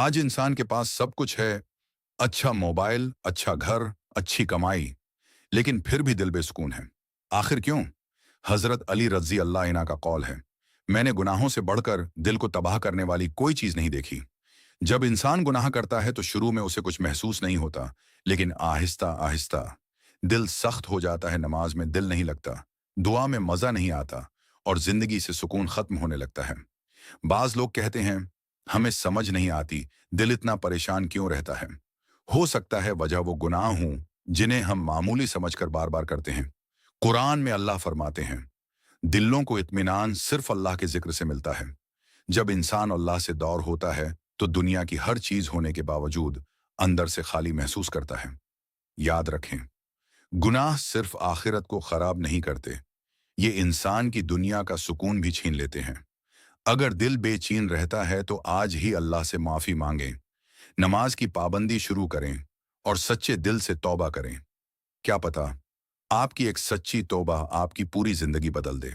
आज इंसान के पास सब कुछ है। अच्छा मोबाइल, अच्छा घर, अच्छी कमाई, लेकिन फिर भी दिल बेसुकून है। आखिर क्यों? हजरत अली रज़ी अल्लाह इन्हा का कौल है, मैंने गुनाहों से बढ़कर दिल को तबाह करने वाली कोई चीज नहीं देखी। जब इंसान गुनाह करता है तो शुरू में उसे कुछ महसूस नहीं होता, लेकिन आहिस्ता आहिस्ता दिल सख्त हो जाता है। नमाज में दिल नहीं लगता, दुआ में मजा नहीं आता, और जिंदगी से सुकून खत्म होने लगता है। बाज लोग कहते हैं, हमें समझ नहीं आती दिल इतना परेशान क्यों रहता है। हो सकता है वजह वो गुनाह हूं जिन्हें हम मामूली समझकर बार बार करते हैं। कुरान में अल्लाह फरमाते हैं, दिलों को इत्मीनान सिर्फ अल्लाह के जिक्र से मिलता है। जब इंसान अल्लाह से दौर होता है तो दुनिया की हर चीज होने के बावजूद अंदर से खाली महसूस करता है। याद रखें, गुनाह सिर्फ आखिरत को खराब नहीं करते, ये इंसान की दुनिया का सुकून भी छीन लेते हैं। अगर दिल बेचैन रहता है तो आज ही अल्लाह से माफी मांगें, नमाज की पाबंदी शुरू करें और सच्चे दिल से तौबा करें। क्या पता आपकी एक सच्ची तौबा आपकी पूरी जिंदगी बदल दे।